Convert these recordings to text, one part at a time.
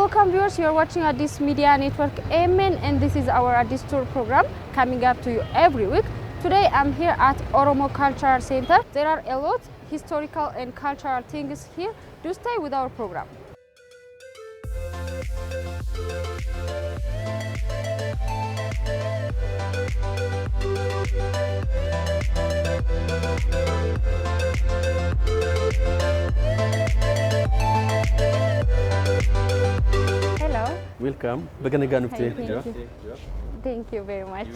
Welcome viewers, you are watching Addis Media Network AMN, and this is our Addis Tour program coming up to you every week. Today I'm here at Oromo Cultural Center. There are a lot historical and cultural things here. Do stay with our program. Hello. Welcome. Begin Thank you. Thank you very much.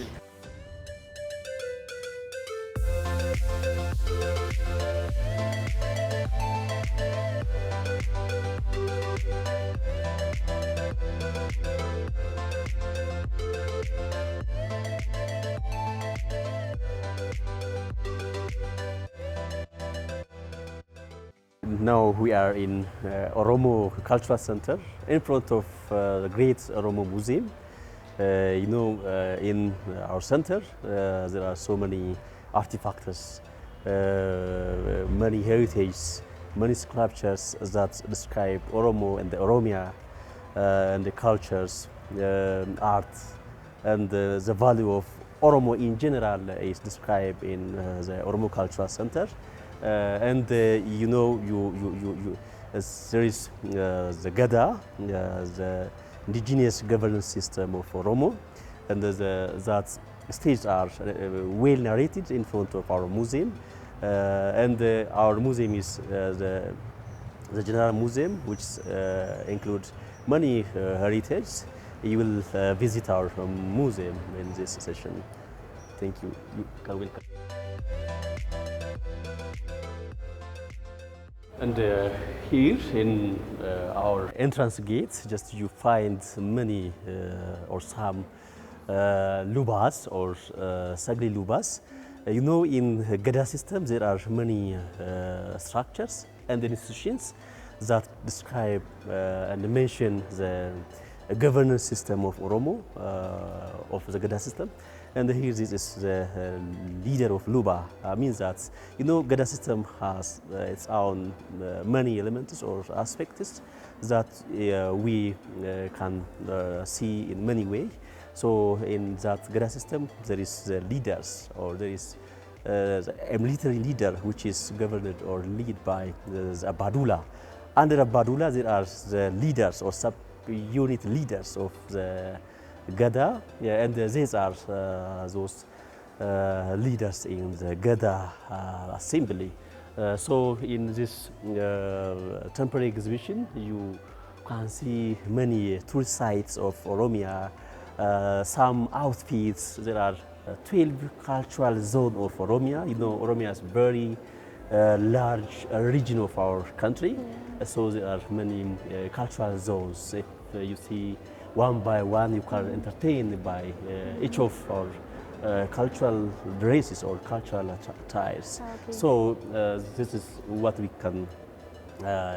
Now we are in Oromo Cultural Center in front of the great Oromo Museum. In our center there are so many artifacts, many heritage, many sculptures that describe Oromo and the Oromia and the cultures, art, and the value of Oromo in general is described in the Oromo Cultural Center. There is the Gada, the indigenous governance system of Oromo, and that stages are well narrated in front of our museum. Our museum is the general museum, which includes many heritage. You will visit our museum in this session. Thank you. You can welcome. And here in our entrance gate, just you find many or some lubas or sagli lubas. In Gada system there are many structures and institutions that describe and mention the governance system of Oromo, of the Gada system. And here this is the leader of Luba. Means that Gada system has its own many elements or aspects that we can see in many ways. So in that Gada system there is the leaders, or there is a military leader which is governed or led by the Badula. Under the Badula there are the leaders or sub-unit leaders of the Gada, and these are those leaders in the Gada assembly. So in this temporary exhibition, you can see many tourist sites of Oromia, some outfits. There are 12 cultural zones of Oromia. Oromia is very large region of our country, so there are many cultural zones. If you see one by one, you can entertain by each of our cultural dresses or cultural attires. Okay. So this is what we can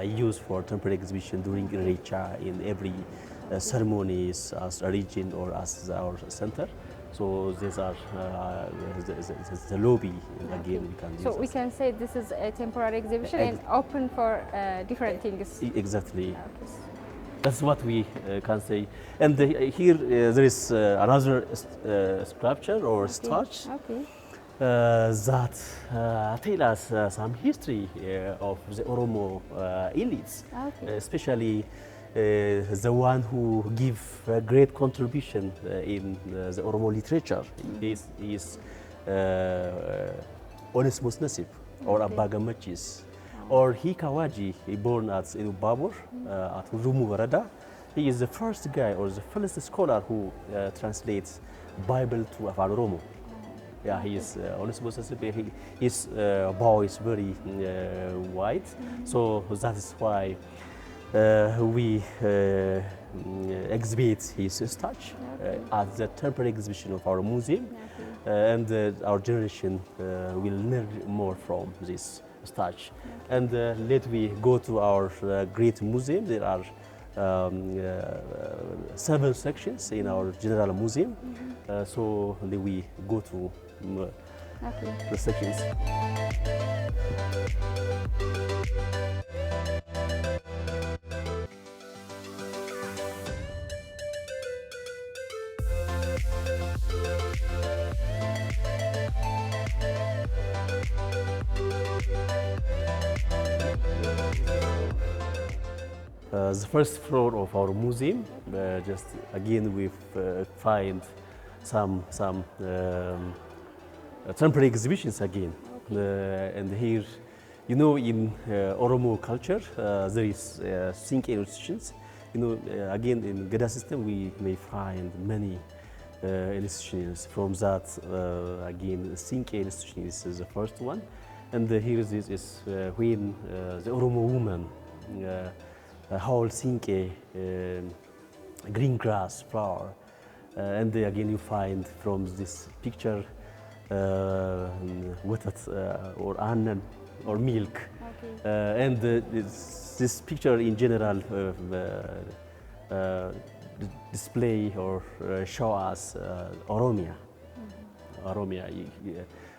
use for temporary exhibition during Recha in every ceremonies as a region or as our center. So these are the lobby. Again, we can use. So we can say this is a temporary exhibition and open for different things. Exactly. Okay. That's what we can say. And here there is another sculpture or statue that tell us some history of the Oromo elites, especially the one who give a great contribution in the Oromo literature. He is Onesmus Nasib or Abagamachis. Or Hikawaji, born at Babur, at Rumugarada. He is the first guy or the first scholar who translates Bible to Afan Oromo. Yeah, he is Onesmus Nasib. His bow is very wide, so that is why we exhibit his statue at the temporary exhibition of our museum, and our generation will learn more from this statue. And let we go to our great museum. There are 7 sections in our general museum, so we go to the sections. the first floor of our museum. Just again, we find some temporary exhibitions again. And here, you know, in Oromo culture, there is Sinke institutions. You know, again, in Gada system, we may find many institutions. From that, again, Sinke institution is the first one. And here is when the Oromo woman hold Sinke green grass flower. And again, you find from this picture water or almond or milk. Okay. And this picture in general display or show us Oromia. Oromia.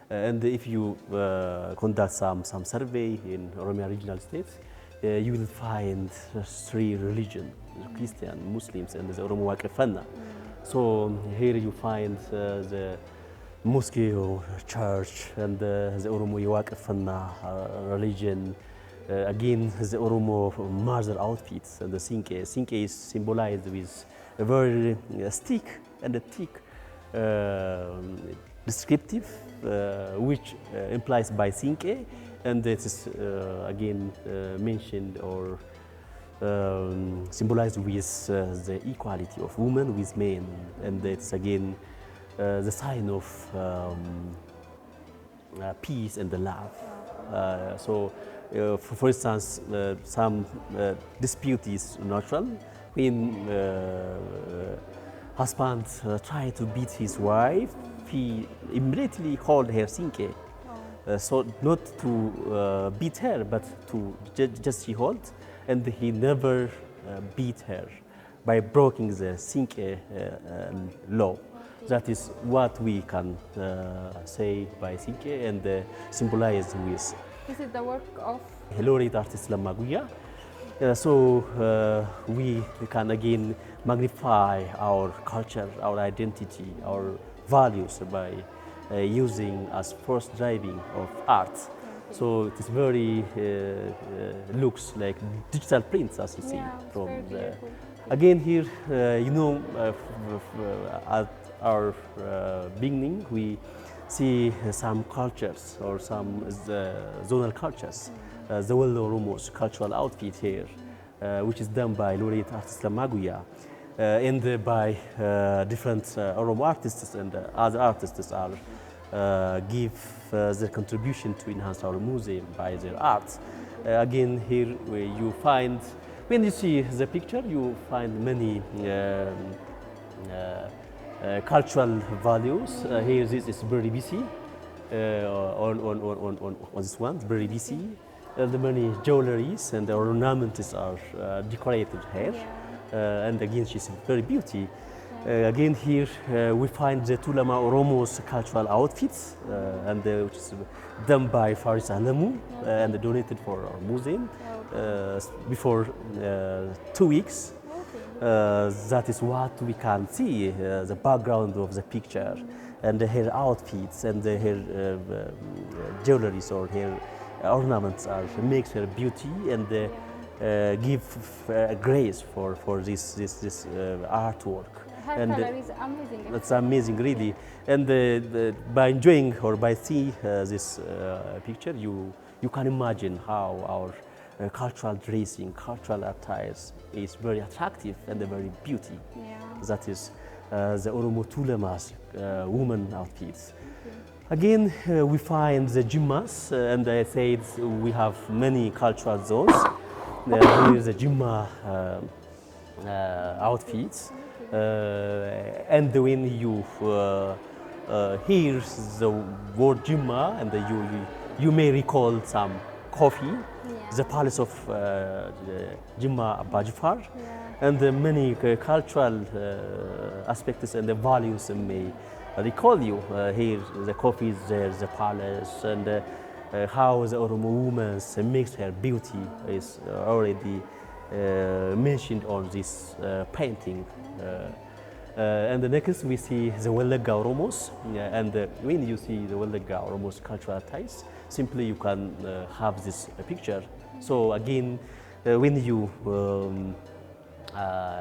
And if you conduct some survey in Oromia regional states, you will find three religions: Christian, Muslims, and the Oromo Waqifana. So here you find the mosque or church and the Oromo Waqifana religion. Again, the Oromo mother outfits and the Sinke. Sinke is symbolized with a very stick and a thick descriptive, which implies by Sinke, and it is again mentioned or symbolized with the equality of women with men, and it's again the sign of peace and the love. So, for instance, some dispute is natural when husband try to beat his wife. He immediately hold her Sinke. So not to beat her, but to just he hold, and he never beat her by breaking the Sinke law. That is what we can say by Sinke and symbolize with. This is the work of laureate artist Lamaguya. So we can again magnify our culture, our identity, our values by using as force driving of art. So it is very looks like digital prints, as you see from the. Again here, you know, at our beginning we see some cultures or some zonal cultures. The Well Oromo's cultural outfit here, which is done by laureate artist Lamaguya, and by different Oromo artists and other artists are give their contribution to enhance our museum by their art. Again, here you find, when you see the picture, you find many cultural values. Here, this is very busy on this one, very busy. The many jewelries and the ornaments are decorated here. And again, she's very beauty. Again, here we find the Tulama Oromo's cultural outfits, and which is done by Faris Alamu and donated for our museum before 2 weeks. That is what we can see, the background of the picture and her outfits and her jewelries or her ornaments are makes her beauty and give grace for this artwork. Her and color is amazing. That's amazing, really. And by enjoying or by seeing this picture, you can imagine how our cultural dressing, cultural attires is very attractive and very beauty. That is the Oromo Tulama's woman outfits. Again, we find the Jimmas, and I said we have many cultural zones. Here is the Jimma outfits. And when you hear the word Jimma, and you may recall some coffee, the palace of Jimma Abajifar, and many cultural aspects and the values may recall you. Here the coffee is there, the palace, and how the Oromo woman makes her beauty is already mentioned on this painting. And the next we see the Wellaga Oromos, and when you see the Wellaga Oromos cultural ties, simply you can have this picture. So again, when you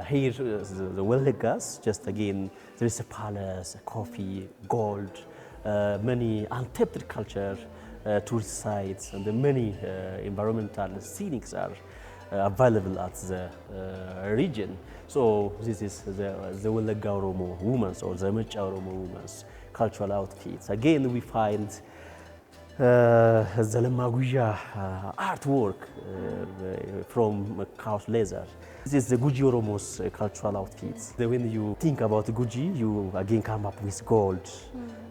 hear the Welegas, just again, there is a palace, a coffee, gold, many untapped culture, tourist sites, and the many environmental scenics are available at the region. So this is the Welega Oromo women's or the Mecha Oromo women's cultural outfits. Again, we find the Lemaguja artwork from cow's leather. This is the Guji Oromo's cultural outfits. When you think about Guji, you again come up with gold,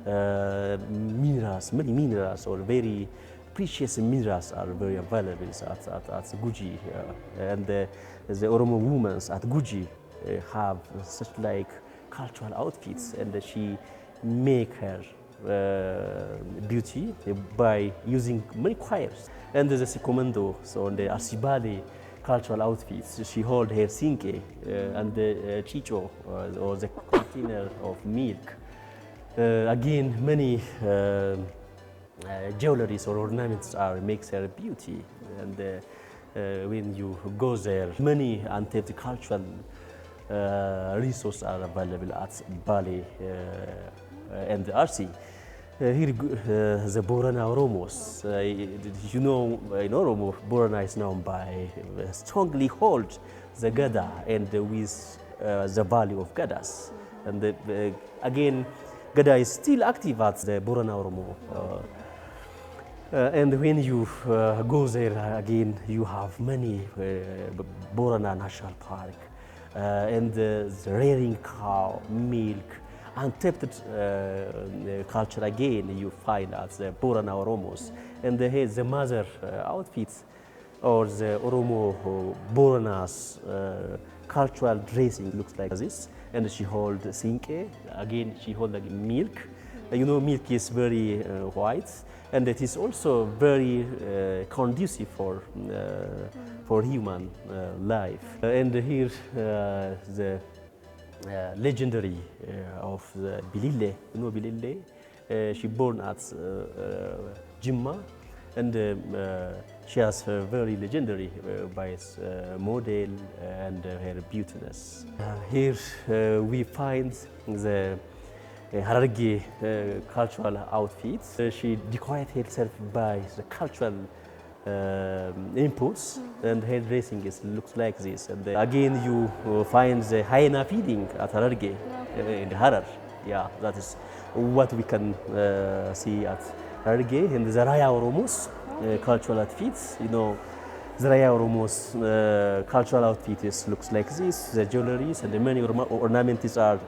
minerals, many minerals or very precious minerals are very available at Guji. And the Oromo women at Guji have such like cultural outfits, and she make her beauty by using many choirs. And the Sekomando, so on the Asibali cultural outfits, she hold her sinke and the chicho or the container of milk. Again, many jewelries or ornaments makes her beauty. And when you go there, many untapped cultural resources are available at Bali and RC. Here, the Borana Oromos. You know, in Oromo, Borana is known by strongly hold the Gada and with the value of Gadas. And again, Gada is still active at the Borana Oromo. And when you go there again, you have many Borana National Park and the rearing cow, milk, untapped culture again you find at the Borana Oromos. And the mother outfits or the Oromo Borana's cultural dressing looks like this. And she holds sinke, again she holds like milk. You know, milk is very white, and it is also very conducive for human life. And here the legendary of the Bilile, you know Bilile? She born at Jimma, and she has her very legendary by its model and her beautiness. Here we find the Hararge cultural outfits. She decorated herself by the cultural inputs, and her dressing looks like this. And again, you find the hyena feeding at Hararge in Harar. Yeah, that is what we can see at Hararge. And the Raya Oromos cultural outfits, you know, the Raya Oromos cultural outfits looks like this. The jewelries and the many ornaments are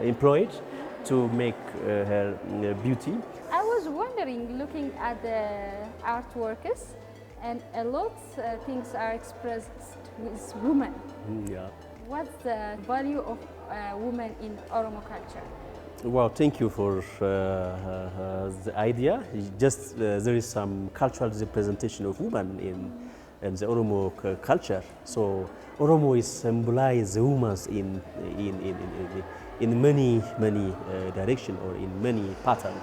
employed to make her beauty. I was wondering, looking at the artworks, and a lot of things are expressed with women. Yeah. What's the value of women in Oromo culture? Well, thank you for the idea. Just there is some cultural representation of women in the Oromo culture. So Oromo is symbolized the women in many direction or in many patterns.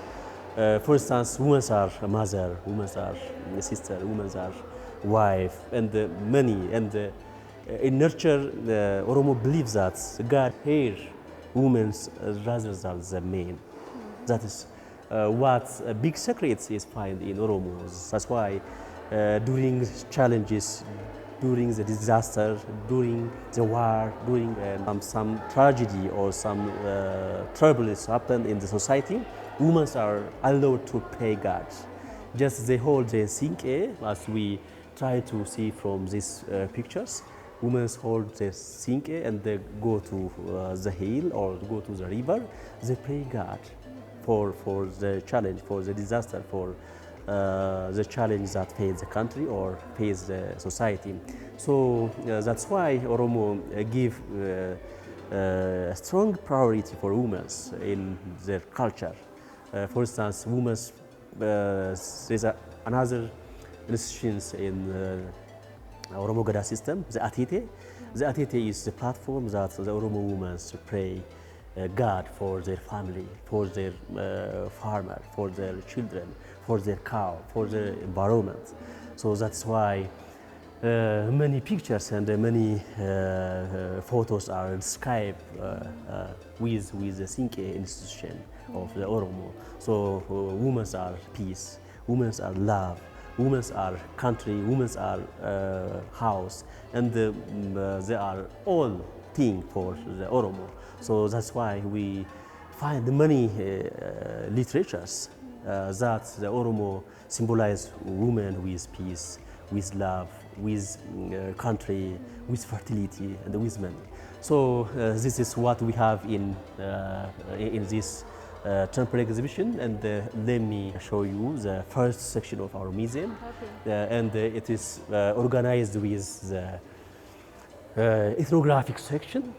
For instance, women are mother, women are sister, women are wife, and many. And in nurture, Oromo believes that God hair women rather than the men. That is what a big secret is found in Oromos. That's why during challenges, during the disaster, during the war, during some tragedy or some turbulence happen in the society, women are allowed to pray God. Just they hold the sinke, as we try to see from these pictures. Women hold the sinke and they go to the hill or go to the river. They pray God for the challenge, for the disaster, for the challenge that faces the country or faces the society. So that's why Oromo give a strong priority for women in their culture. For instance, women, there's another institutions in Oromo Gada system, the Atite. The Atite is the platform that the Oromo women pray God for their family, for their farmer, for their children, for their cow, for their environment. So that's why many pictures and many photos are described with the Sinke institution of the Oromo. So women are peace, women are love, women are country, women are house, and they are all thing for the Oromo. So that's why we find many literatures that the Oromo symbolize women with peace, with love, with country, with fertility, and with money. So this is what we have in this temporary exhibition, and let me show you the first section of our museum. Okay. And it is organized with the ethnographic section.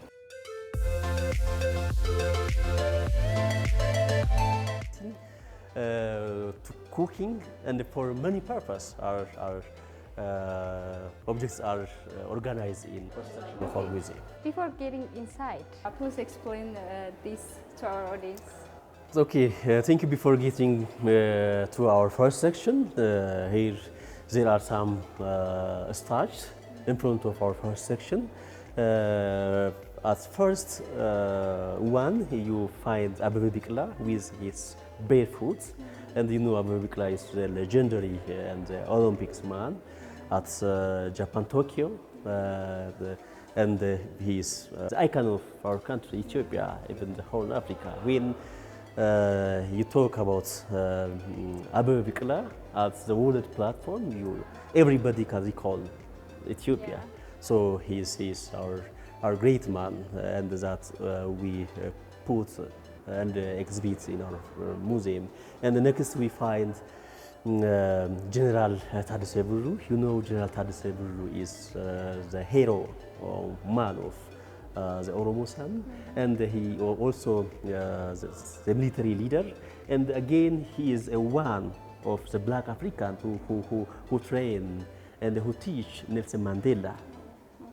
To cooking, and for many purposes our objects are organized in first section of our museum. Before getting inside, please explain this to our audience. Okay, thank you. Before getting to our first section, here there are some starts in front of our first section. At first one, you find Abebe Bikla with his barefoot, and you know Abebe Bikla is the legendary and Olympics man at Japan, Tokyo, and he is the icon of our country, Ethiopia, even the whole Africa. When you talk about Abebe Bikla at the world platform, everybody can recall Ethiopia. Yeah. So he is our great man, and that we put and exhibit in our museum. And the next we find General Taddese Birru. You know, General Taddese Birru is the hero or man of the Oromo San, and he also the military leader. And again, he is one of the Black African who train and who teach Nelson Mandela.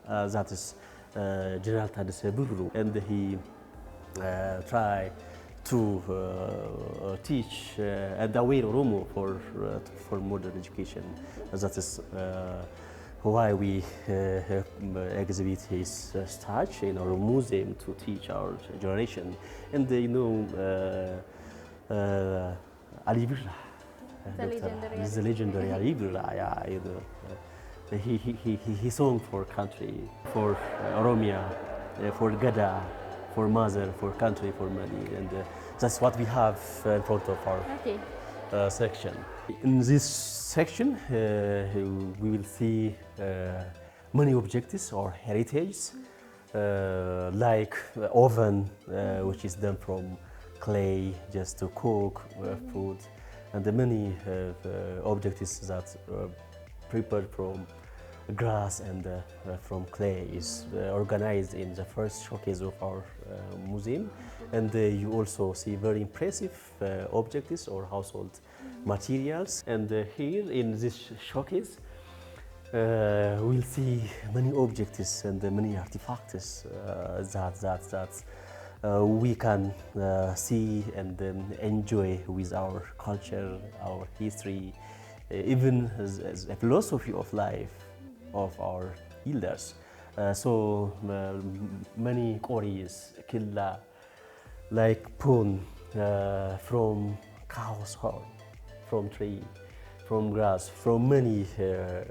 That is General Taddese Birru, and he try to teach and aware Oromo for modern education. That is why we exhibit his statue in our museum to teach our generation. And you know, Ali Birra, the legendary Ali Birra, yeah, you know, he sung for country, for Oromia, for Gada, for mother, for country, for money, and that's what we have in front of our section. In this section, we will see many objects or heritage, like oven, which is done from clay just to cook food, and the many objects that prepared from grass and from clay is organized in the first showcase of our museum. And you also see very impressive objects or household materials. And here in this showcase, we'll see many objects and many artifacts that we can see and enjoy with our culture, our history, even as a philosophy of life of our elders. So many quarries, killa, like pun, from cow's horn, from tree, from grass, from many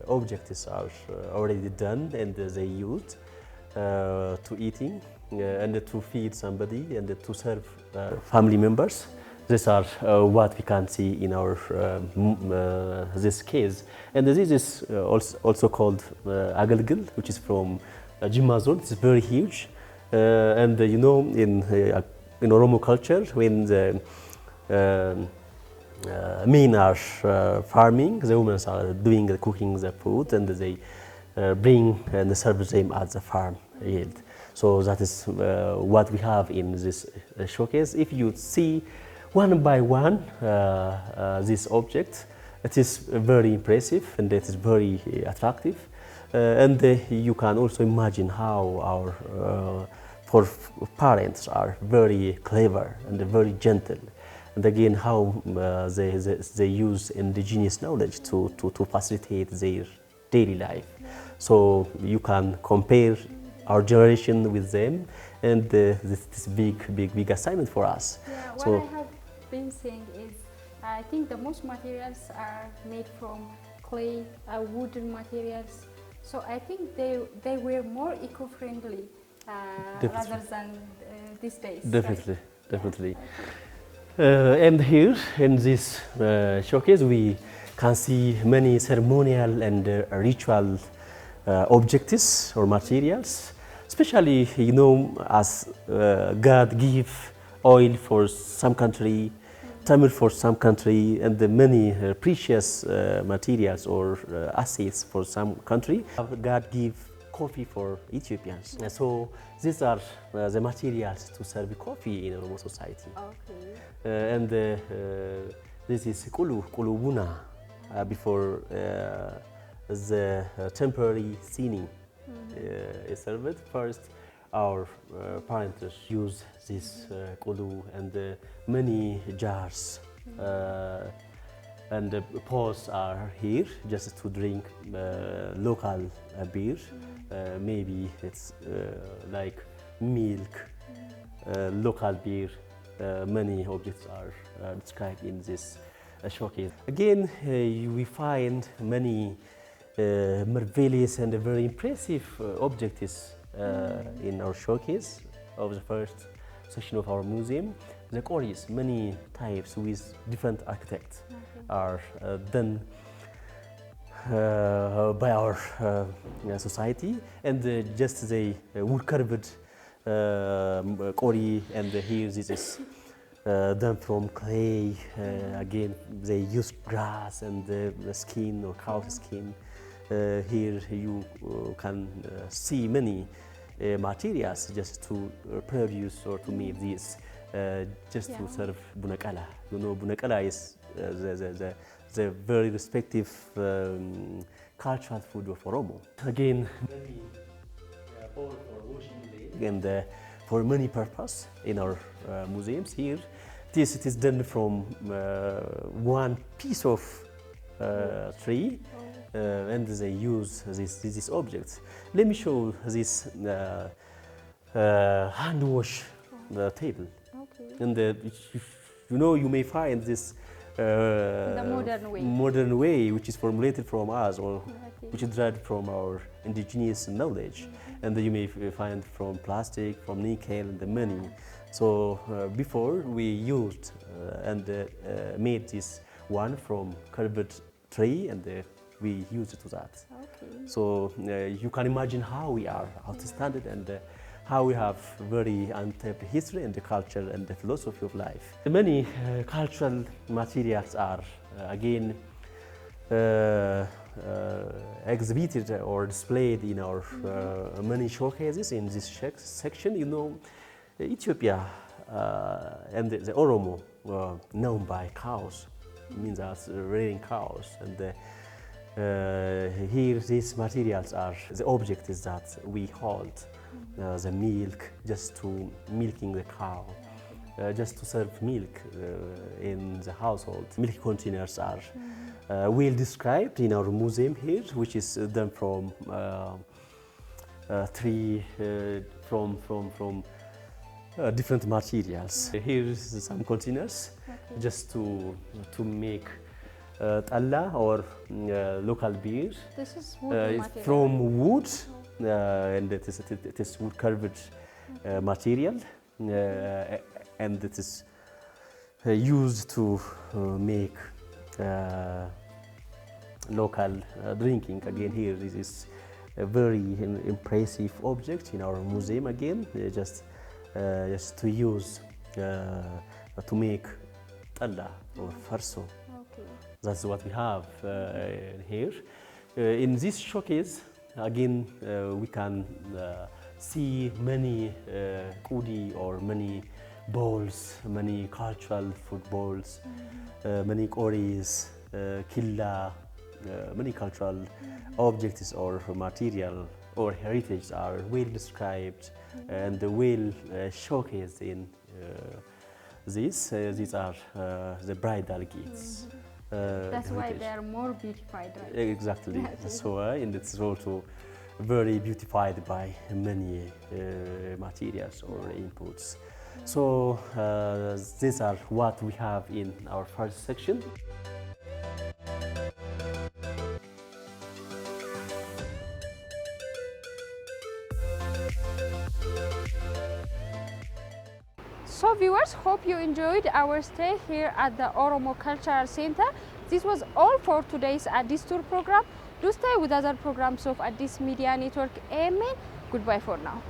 objects are already done, and they used to eating and to feed somebody and to serve family members. These are what we can see in our this case. And this is also called Agalgil, which is from Jimma zone. It's very huge. And you know, in Oromo culture, when the men are farming, the women are doing cooking the food, and they bring and serve them at the farm yield. So that is what we have in this showcase. If you see one by one this object, it is very impressive and it is very attractive. And you can also imagine how our for parents are very clever and very gentle. And again, how they use indigenous knowledge to facilitate their daily life. So you can compare our generation with them, and this big assignment for us. Yeah, what So I have been seeing is I think the most materials are made from clay, wooden materials. So I think they were more eco-friendly rather than these days. definitely, Right? definitely. Yeah. And here in this showcase, we can see many ceremonial and ritual objects or materials. Especially, you know, as God give oil for some country, tamil for some country, and the many precious materials or assets for some country. God give coffee for Ethiopians. So these are the materials to serve coffee in Oromo society. Okay. And this is kulu buna before the temporary singing is served. First, our parents use this kulu and many jars. And the pots are here just to drink local beer. Maybe it's like milk, local beer. Many objects are described in this showcase. Again, we find many marvelous and very impressive objects in our showcase of the first section of our museum. The quarries, many types with different architects, are done by our society, and just the wood carved quarry, and here this is done from clay. Again, they use grass and the skin or cow's skin. Here you can see many materials just to produce or to make this, just to serve bunakala. You know, bunakala is the very respective cultural food of Oromo. Again, many bowl for washing and for many purpose in our museums here. This it is done from one piece of tree, and they use this object. Let me show this hand wash table. Okay. And you know, you may find this the modern way, which is formulated from us, or Okay. which is derived from our indigenous knowledge. And you may find from plastic, from nickel, and the many. So before we used and made this one from carved tree, and we used it to that. Okay. So you can imagine how we are outstanding, and how we have very untapped history and the culture and the philosophy of life. Many cultural materials are again exhibited or displayed in our many showcases in this section. You know, Ethiopia and the Oromo were known by cows. It means us rearing cows, and here these materials are the objects that we hold. The milk, just to milking the cow, just to serve milk in the household. Milk containers are well described in our museum here, which is done from tree, from different materials. Here is some containers, just to make talla or local beer. This is wood material. From wood, and it is wood carved material, and it is used to make local drinking. Again, here this is a very impressive object in our museum. Again, just to use to make talla or farso. Okay. That's what we have here. In this showcase, again, we can see many kudi or many bowls, many cultural food bowls, many koris, killa, many cultural objects or material or heritage are well described and well showcased in this. These are the bridal gifts. That's why they are more beautified, right? Exactly. So, and it's also very beautified by many materials or inputs. So these are what we have in our first section. So viewers, hope you enjoyed our stay here at the Oromo Cultural Center. This was all for today's Addis Tour program. Do stay with other programs of Addis Media Network AMN. Goodbye for now.